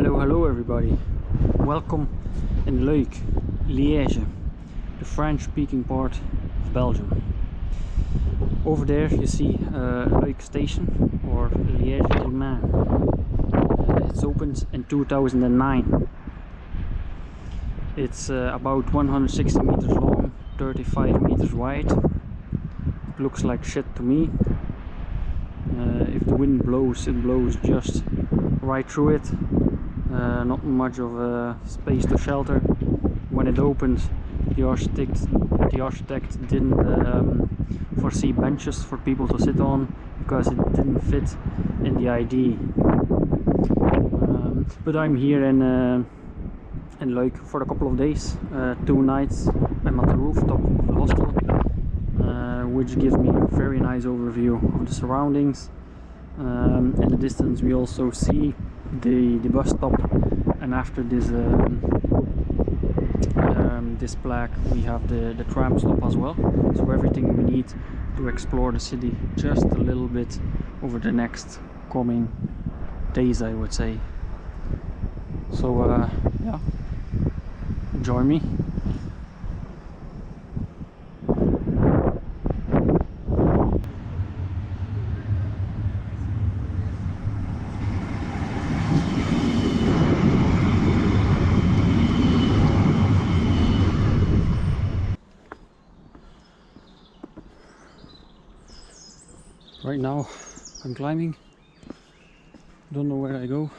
Hello everybody. Welcome in Luik, Liege, the French speaking part of Belgium. Over there you see Luik station, or Liege Belgium. It's opened in 2009. It's about 160 meters long, 35 meters wide. It looks like shit to me. If the wind blows, it blows just right through it. Not much of a space to shelter. When it opened, the architect didn't foresee benches for people to sit on because it didn't fit in the idea. But I'm here in Luik for a couple of days, 2 nights. I'm at the rooftop of the hostel, which gives me a very nice overview of the surroundings. In the distance we also see the bus stop, and after this this plaque we have the tram stop as well. So everything we need to explore the city just a little bit over the next coming days, I would say. So yeah, join me. Right now I'm climbing, don't know where I go,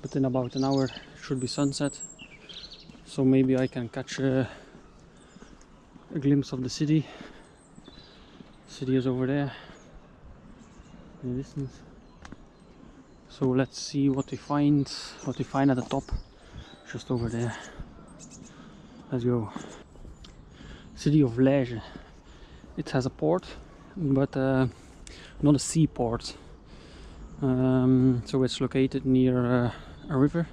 but in about an hour it should be sunset, so maybe I can catch a glimpse of the city. City is over there in the distance, so let's see what we find at the top, just over there. Let's go. City of Liege. It has a port, but not a seaport. So it's located near a river,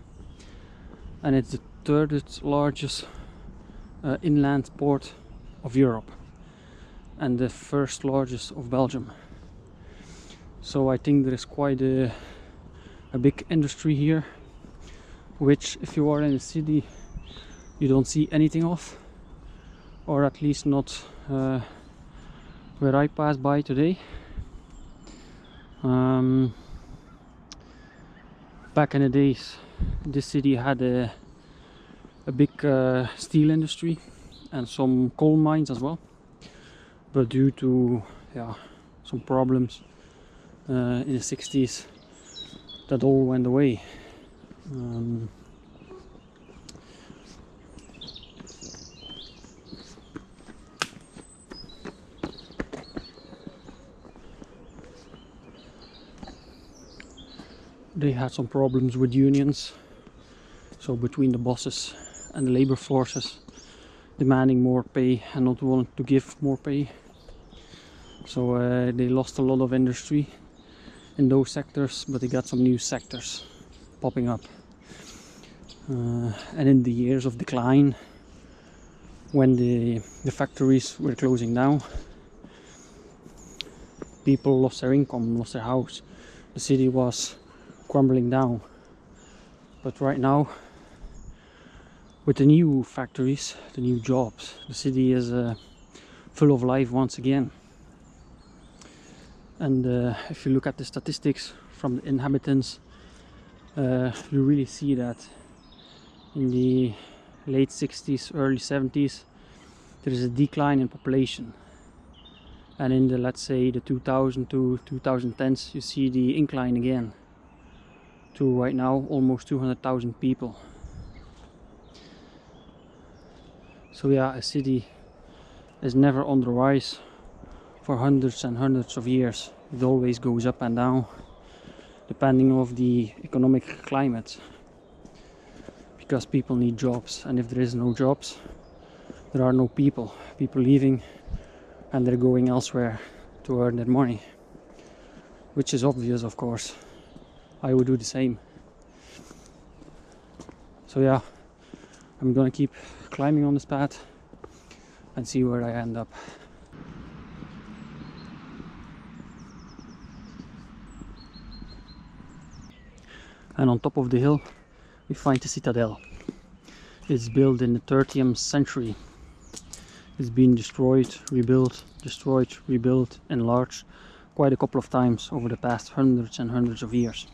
and it's the third largest inland port of Europe and the first largest of Belgium. So I think there is quite a big industry here, which if you are in the city you don't see anything of, or at least not where I passed by today. Back in the days, this city had a big steel industry and some coal mines as well, but due to some problems in the 60s, that all went away. They had some problems with unions, so between the bosses and the labor forces demanding more pay and not wanting to give more pay. So they lost a lot of industry in those sectors, but they got some new sectors popping up. And in the years of decline, when the factories were closing down, people lost their income, lost their house. The city was crumbling down. But right now, with the new factories, the new jobs, the city is full of life once again. And if you look at the statistics from the inhabitants, you really see that in the late 60s, early 70s, there is a decline in population. And in the, let's say, the 2000 to 2010s, you see the incline again, to right now almost 200,000 people. So yeah, a city is never on the rise for hundreds and hundreds of years. It always goes up and down depending on the economic climate, because people need jobs, and if there is no jobs, there are no people leaving, and they're going elsewhere to earn their money, which is obvious, of course. I would do the same. So yeah, I'm gonna keep climbing on this path and see where I end up. And on top of the hill we find the citadel. It's built in the 30th century. It's been destroyed, rebuilt, destroyed, rebuilt, enlarged quite a couple of times over the past hundreds and hundreds of years.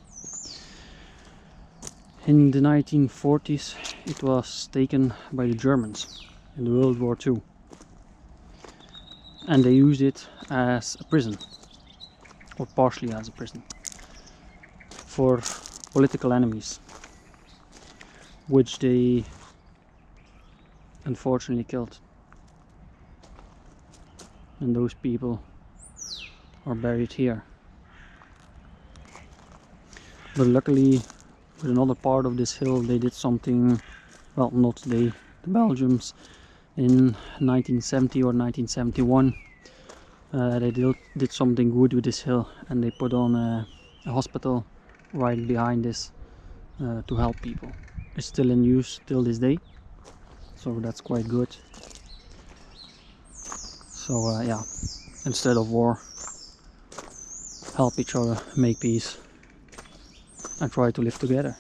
In the 1940s it was taken by the Germans in the World War II, and they used it as a prison, or partially as a prison, for political enemies, which they unfortunately killed. And those people are buried here. But luckily, with another part of this hill, they did something, well, not they, the Belgians, in 1970 or 1971. They did something good with this hill, and they put on a hospital right behind this to help people. It's still in use till this day, so that's quite good. So yeah, instead of war, help each other, make peace, and try to live together.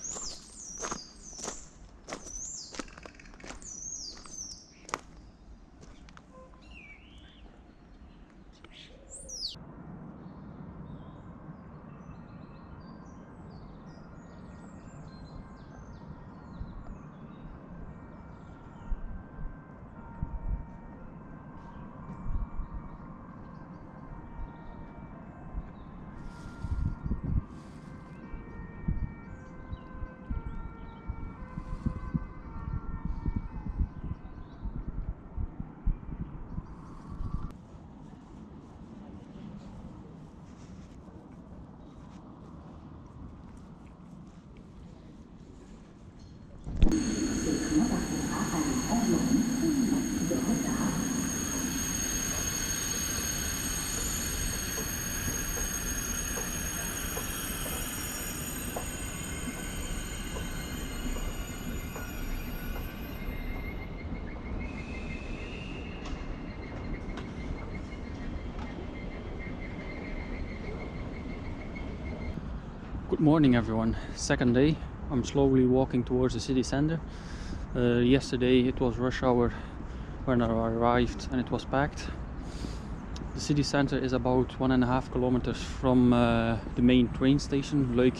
Good morning everyone, second day. I'm slowly walking towards the city center. Yesterday it was rush hour when I arrived and it was packed. The city center is about 1.5 kilometers from the main train station, Luik.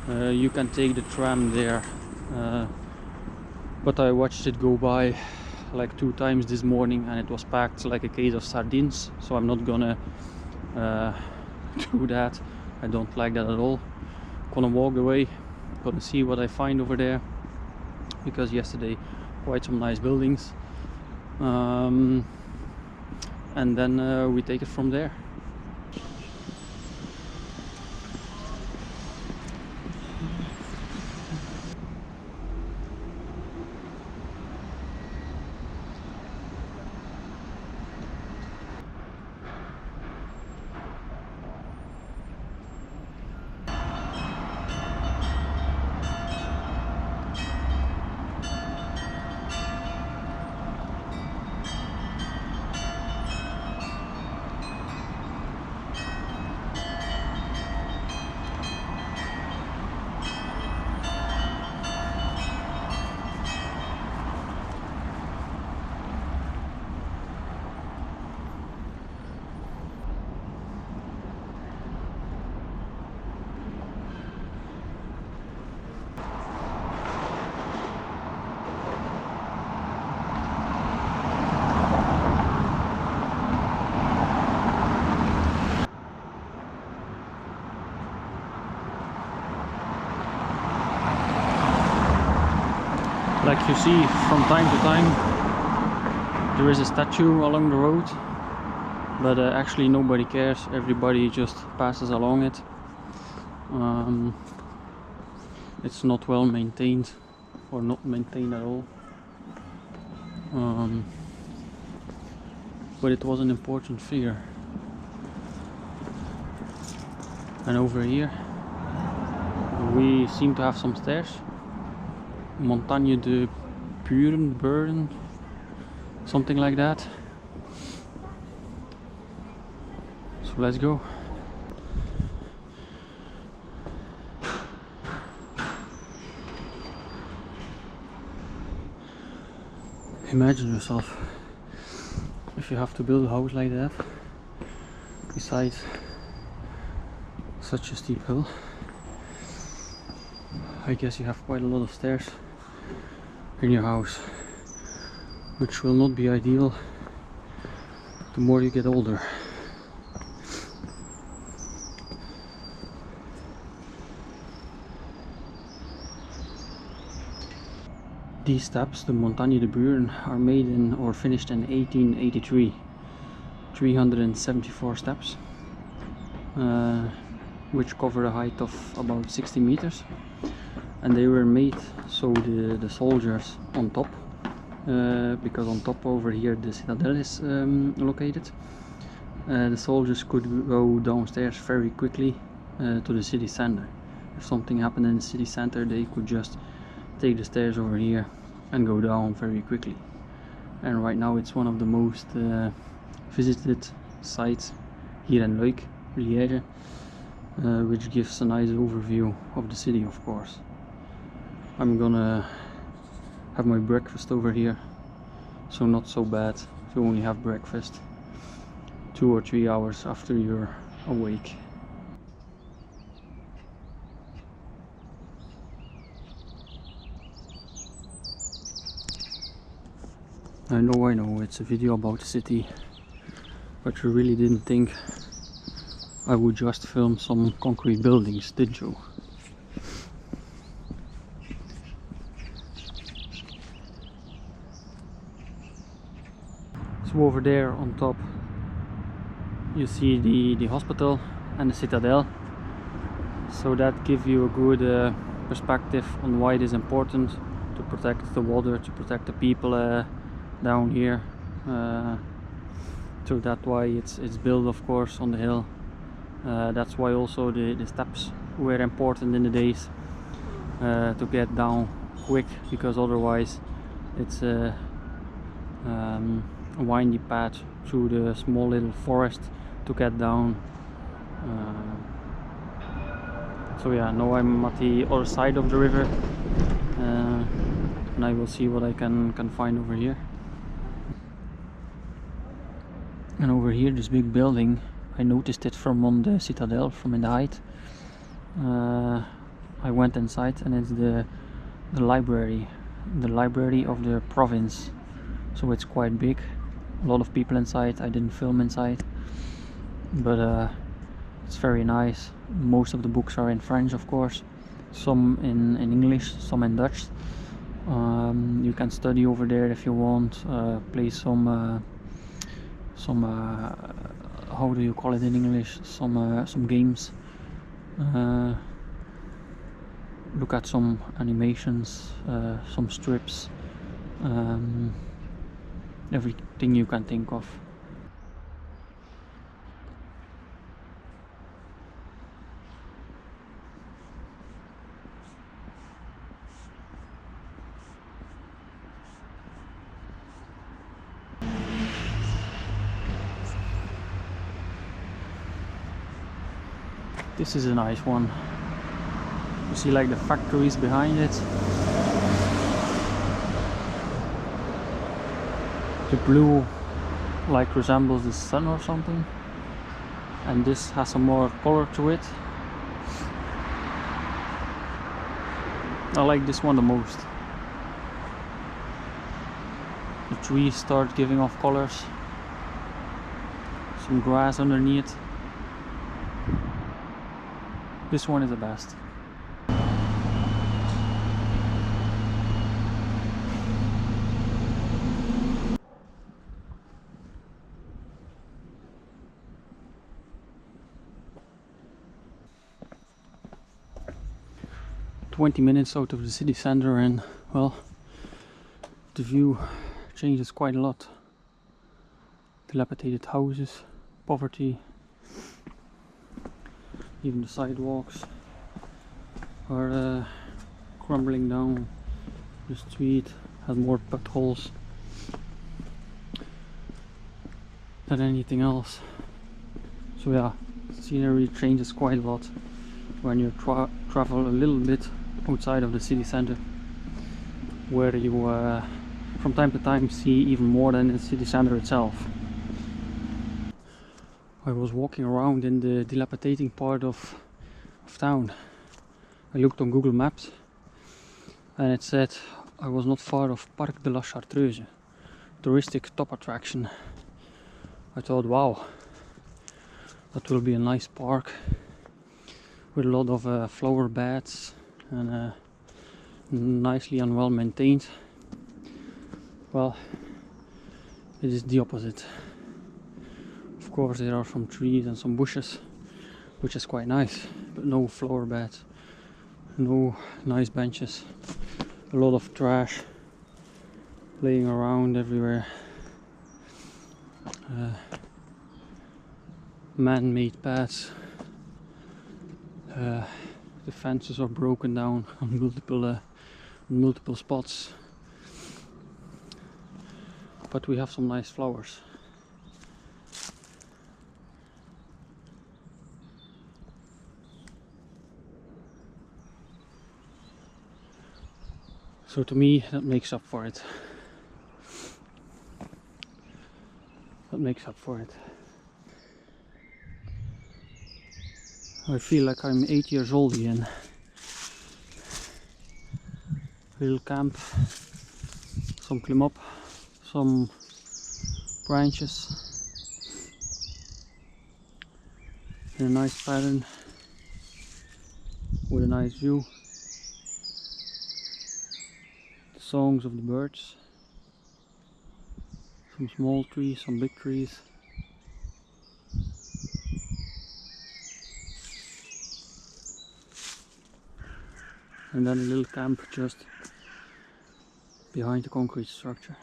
You can take the tram there, but I watched it go by like 2 times this morning and it was packed like a case of sardines, so I'm not gonna do that. I don't like that at all. Gonna walk away, gonna see what I find over there, because yesterday quite some nice buildings, and then we take it from there. Like you see, from time to time there is a statue along the road, but actually nobody cares, everybody just passes along it. It's not well maintained, or not maintained at all, but it was an important figure. And over here we seem to have some stairs. Montagne de Buren, something like that. So let's go. Imagine yourself if you have to build a house like that beside such a steep hill. I guess you have quite a lot of stairs in your house, which will not be ideal the more you get older. These steps, the Montagne de Buren, are made in or finished in 1883. 374 steps, which cover a height of about 60 meters. And they were made so the soldiers on top, because on top over here the citadel is located, the soldiers could go downstairs very quickly to the city center. If something happened in the city center, they could just take the stairs over here and go down very quickly. And right now it's one of the most visited sites here in Luik, Liege, which gives a nice overview of the city, of course. I'm gonna have my breakfast over here, so not so bad to only have breakfast 2 or 3 hours after you're awake. I know, it's a video about the city, but you really didn't think I would just film some concrete buildings, did you? So over there on top you see the hospital and the citadel, so that gives you a good perspective on why it is important to protect the water, to protect the people down here. So that's why it's built, of course, on the hill. That's why also the steps were important in the days, to get down quick, because otherwise it's a windy path through the small little forest to get down. So yeah, now I'm at the other side of the river, and I will see what I can find over here. And over here, this big building, I noticed it from on the citadel, from in the height. I went inside, and it's the library of the province. So it's quite big, a lot of people inside. I didn't film inside, but it's very nice. Most of the books are in French, of course, some in English, some in Dutch. You can study over there if you want, play some how do you call it in English, some games, look at some animations, some strips, everything you can think of. This is a nice one. You see like the factories behind it. The blue like resembles the sun or something, and this has some more color to it. I like this one the most. The trees start giving off colors, some grass underneath. This one is the best. "20 minutes out of the city center, and well, the view changes quite a lot. Dilapidated houses, poverty. Even the sidewalks are crumbling down. The street has more potholes than anything else. So yeah, scenery changes quite a lot when you travel a little bit outside of the city center, where you from time to time see even more than in the city center itself. I was walking around in the dilapidating part of town. I looked on Google Maps and it said I was not far off Parc de la Chartreuse, touristic top attraction. I thought, wow, that will be a nice park with a lot of flower beds and nicely and well maintained. Well, it is the opposite. Of course there are some trees and some bushes, which is quite nice, but no flower beds, no nice benches, a lot of trash laying around everywhere, man-made paths, the fences are broken down on multiple spots, but we have some nice flowers. So to me that makes up for it. I feel like I'm 8 years old again. Little camp, some climb up, some branches in a nice pattern with a nice view. The songs of the birds, some small trees, some big trees. And then a little camp just behind the concrete structure.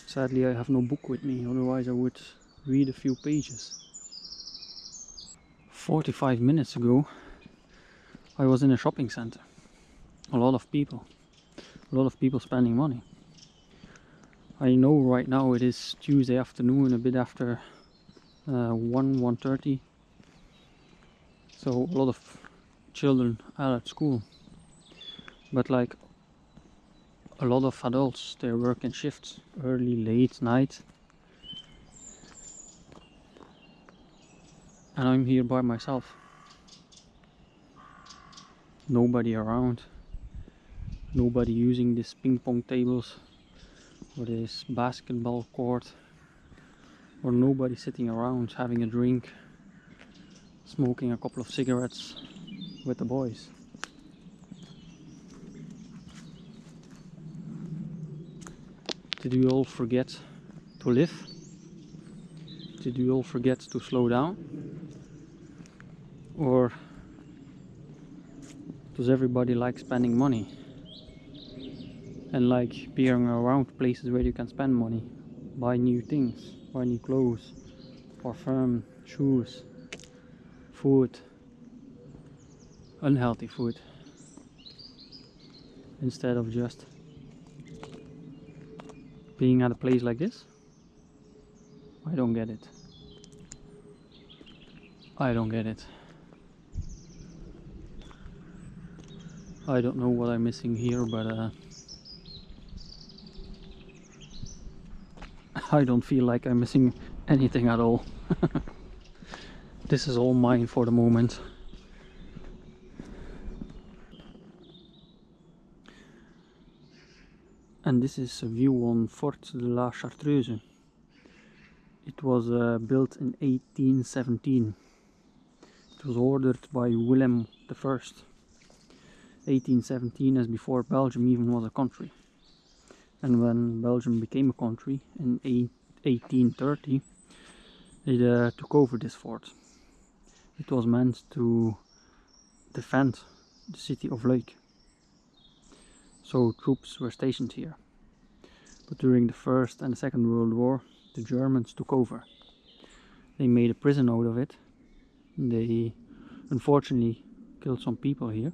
Sadly I have no book with me, otherwise I would read a few pages. 45 minutes ago I was in a shopping center. A lot of people spending money. I know right now it is Tuesday afternoon, a bit after 1:30. So a lot of children are at school, but like a lot of adults, they work in shifts, early, late, night, and I'm here by myself. Nobody around, nobody using these ping pong tables or this basketball court, or nobody sitting around having a drink, smoking a couple of cigarettes with the boys. Did we all forget to live? Did we all forget to slow down? Or does everybody like spending money and like being around places where you can spend money, buy new things, buy new clothes, parfum, shoes, food, unhealthy food, instead of just being at a place like this? I don't get it. I don't get it. I don't know what I'm missing here, but I don't feel like I'm missing anything at all. This is all mine for the moment. And this is a view on Fort de la Chartreuse. It was built in 1817. It was ordered by Willem I. 1817, as before Belgium even was a country. And when Belgium became a country in 1830, it took over this fort. It was meant to defend the city of Luik. So troops were stationed here. But during the First and the Second World War, the Germans took over. They made a prison out of it. They unfortunately killed some people here.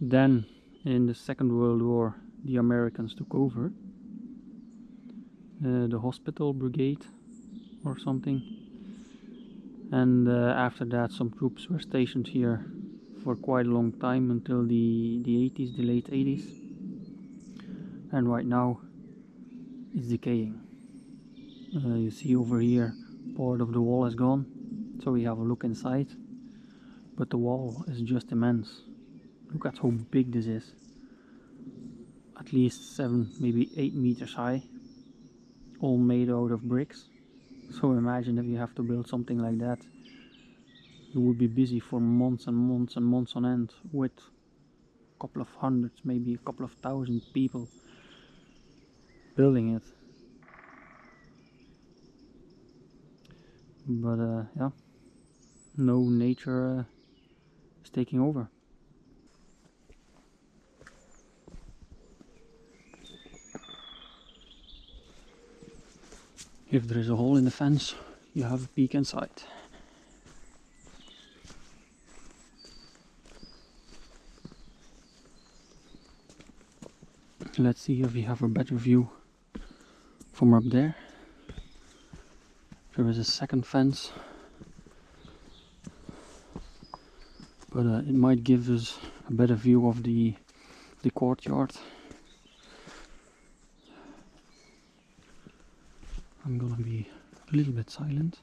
Then in the Second World War, the Americans took over. The hospital brigade or something. And after that some troops were stationed here for quite a long time, until the 80s, the late 80s, and right now it's decaying. You see over here, part of the wall is gone, so we have a look inside, but the wall is just immense. Look at how big this is. At least 7, maybe 8 meters high, all made out of bricks. So imagine if you have to build something like that, you would be busy for months and months and months on end, with a couple of hundreds, maybe a couple of thousand people building it. But yeah, no, nature is taking over. If there is a hole in the fence, you have a peek inside. Let's see if we have a better view from up there. There is a second fence, but it might give us a better view of the courtyard. I'm gonna be a little bit silent.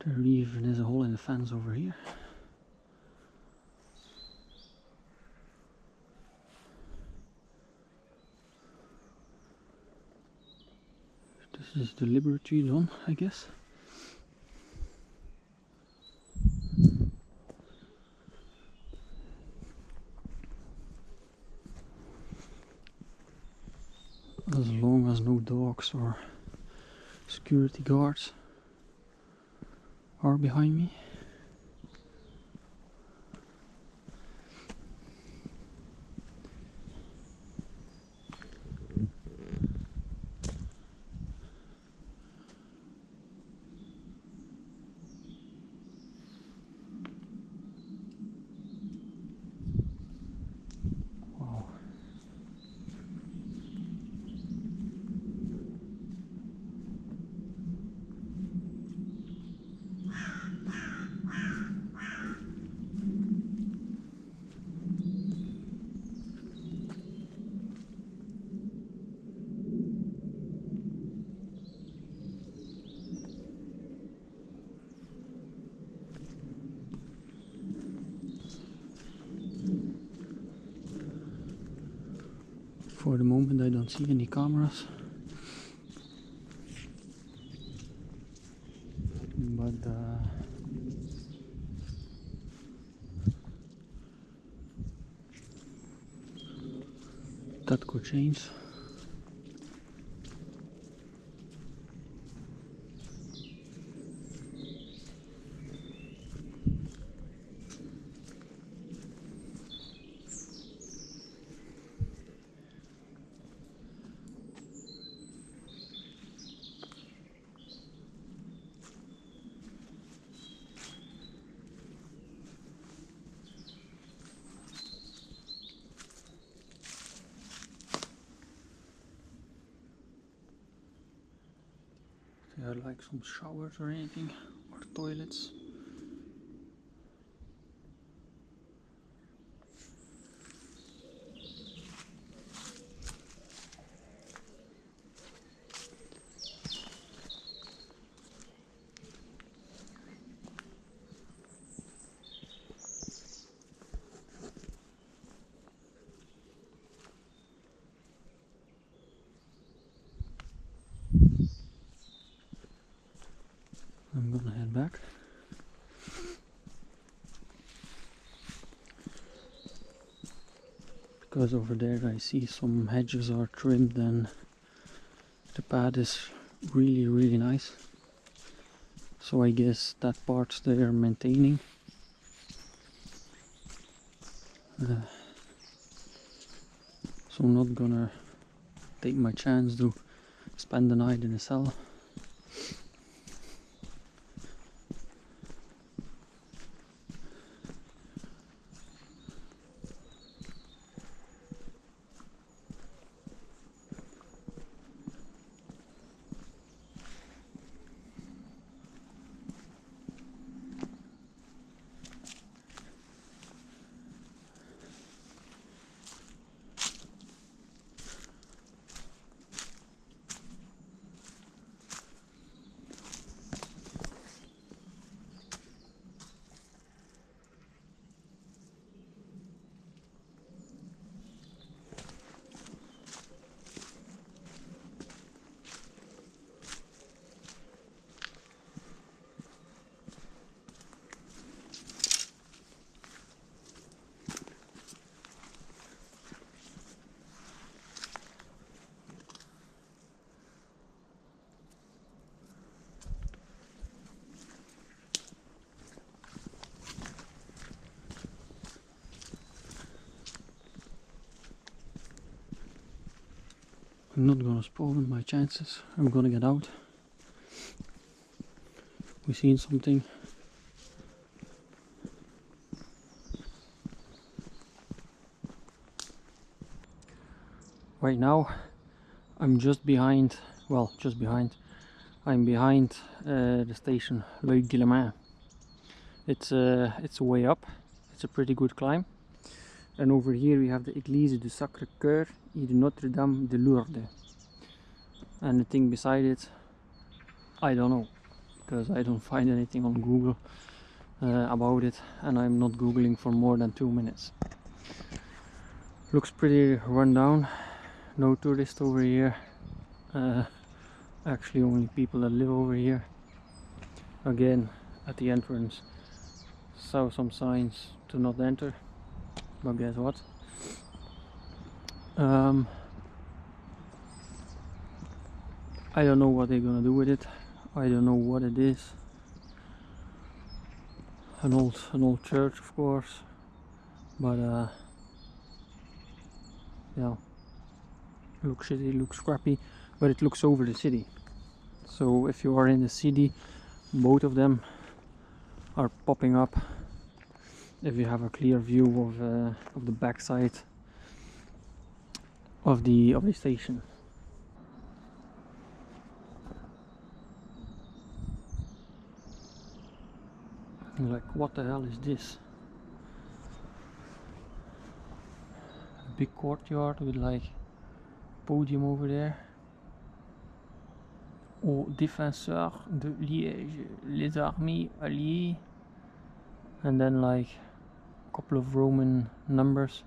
There even is a hole in the fence over here. This is deliberately done, I guess. As long as no dogs or security guards are behind me. Wow. For the moment I don't see any cameras, but that could change. There are like some showers or anything, or toilets. I'm gonna head back. Because over there I see some hedges are trimmed and the path is really nice. So I guess that part they are maintaining. So I'm not gonna take my chance to spend the night in a cell. I'm not gonna spoil my chances. I'm gonna get out. We've seen something. Right now, I'm just behind. Well, just behind. I'm behind the station Liege Belgium. It's a way up. It's a pretty good climb. And over here we have the Église du Sacré-Cœur et de Notre-Dame de Lourdes. And the thing beside it, I don't know, because I don't find anything on Google about it, and I'm not googling for more than 2 minutes. Looks pretty run down. No tourists over here. Actually only people that live over here. Again, at the entrance saw some signs to not enter, but guess what? I don't know what they're gonna do with it. I don't know what it is. An old church, of course, but yeah, looks shitty, looks crappy, but it looks over the city. So if you are in the city, both of them are popping up. If you have a clear view of the backside of the station. You're like, what the hell is this? A big courtyard with like podium over there. Aux défenseurs de Liège, les armées alliées, and then like a couple of Roman numbers.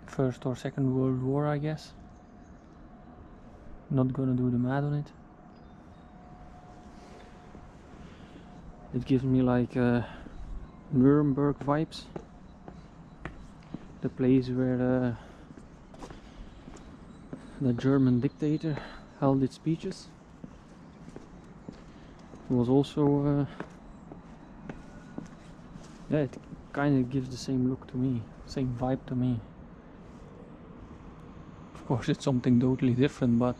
First or Second World War, I guess. Not gonna do the math on it. It gives me like Nuremberg vibes. The place where the German dictator held its speeches. It was also yeah, it kind of gives the same look to me, same vibe to me. Of course it's something totally different, but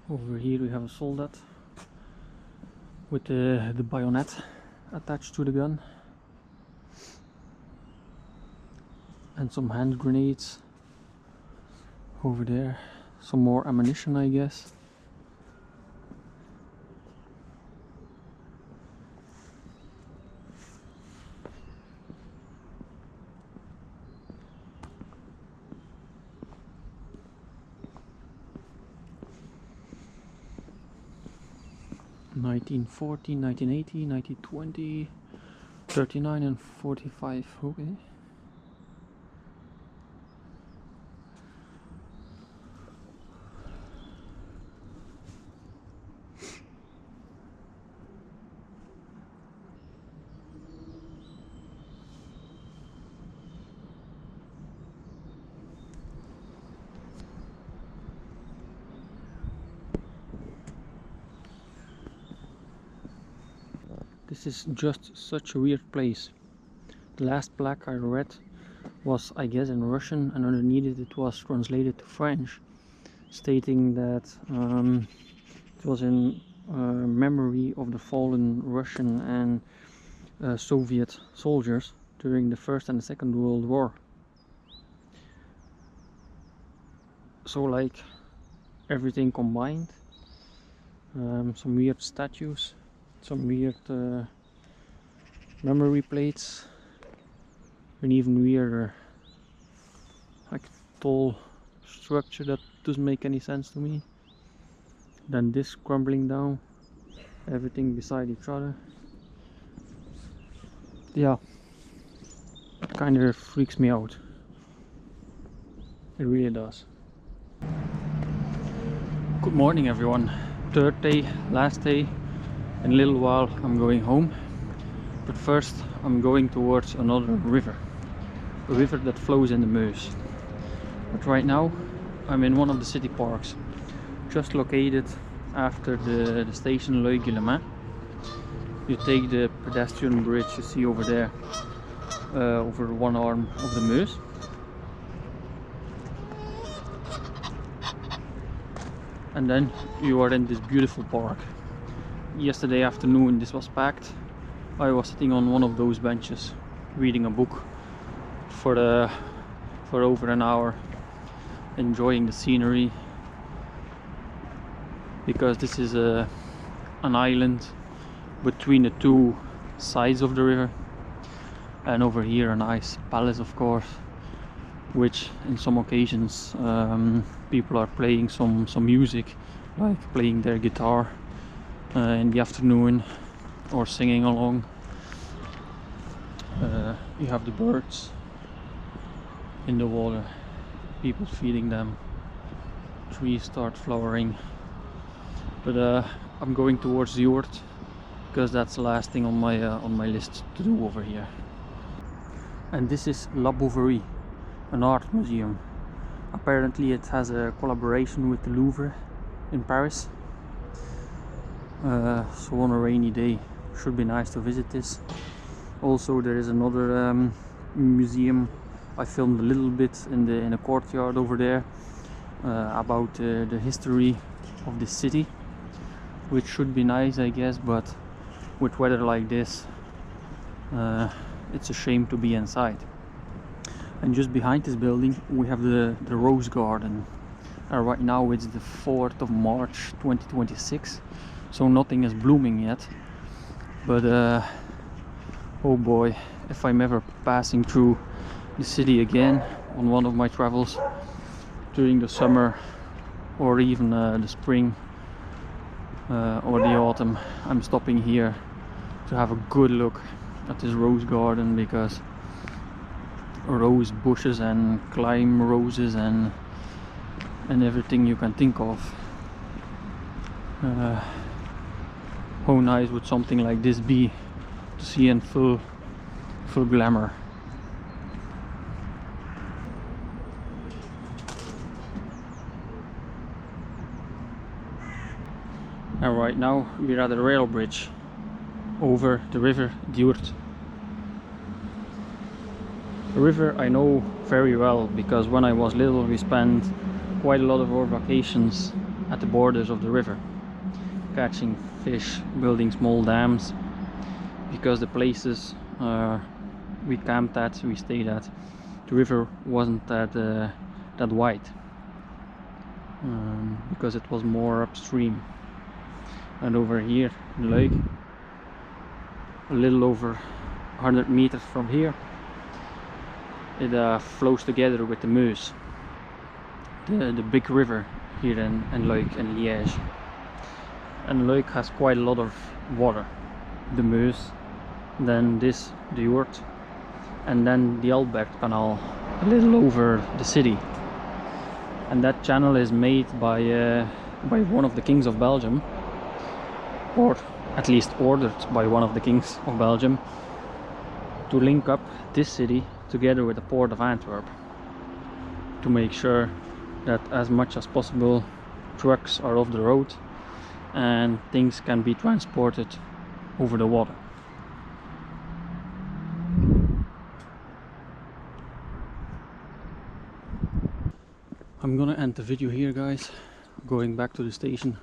over here we have a soldat with the bayonet attached to the gun, and some hand grenades over there, some more ammunition, I guess. (1940, 1980, 1920, 39 and 45). Okay. this is just such a weird place. The last plaque I read was, I guess, in Russian, and underneath it was translated to French, stating that it was in memory of the fallen Russian and Soviet soldiers during the First and the Second World War. So like everything combined, some weird statues, some weird memory plates, an even weirder like tall structure that doesn't make any sense to me, then this crumbling down, everything beside each other. Yeah, it kind of freaks me out. It really does. Good morning everyone. Third day, last day. In a little while I'm going home, but first I'm going towards another river, a river that flows in the Meuse. But right now I'm in one of the city parks, just located after the station Liege Belgium. You take the pedestrian bridge you see over there, over one arm of the Meuse. And then you are in this beautiful park. Yesterday afternoon this was packed. I was sitting on one of those benches reading a book for over an hour, enjoying the scenery, because this is an island between the two sides of the river, and over here a nice palace, of course, which in some occasions people are playing some music, like playing their guitar in the afternoon or singing along. You have the birds in the water, people feeding them, trees start flowering. But I'm going towards the Yurt because that's the last thing on my list to do over here. And this is La Bouverie, an art museum. Apparently it has a collaboration with the Louvre in Paris. So on a rainy day should be nice to visit this. Also there is another museum I filmed a little bit in the courtyard over there about the history of this city, which should be nice, I guess, but with weather like this it's a shame to be inside. And just behind this building we have the Rose Garden. Right now it's the 4th of March 2026, so nothing is blooming yet, but oh boy, if I'm ever passing through the city again on one of my travels during the summer or even the spring or the autumn, I'm stopping here to have a good look at this rose garden, because rose bushes and climb roses and everything you can think of. How nice would something like this be to see in full glamour. And right now we're at a rail bridge over the river Yurt. A river I know very well, because when I was little we spent quite a lot of our vacations at the borders of the river, catching fish, building small dams, because the places we camped at, we stayed at, the river wasn't that wide, because it was more upstream. And over here in Luik, a little over 100 meters from here, it flows together with the Meuse, the big river here in Luik and Liège. And Luik has quite a lot of water. The Meuse, then the Yurt, and then the Albert Canal a little over the city. And that channel is made by one of the kings of Belgium, or at least ordered by one of the kings of Belgium, to link up this city together with the port of Antwerp, to make sure that as much as possible trucks are off the road and things can be transported over the water. I'm gonna end the video here, guys. Going back to the station,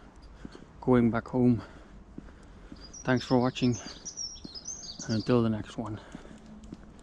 going back home. Thanks for watching, and until the next one.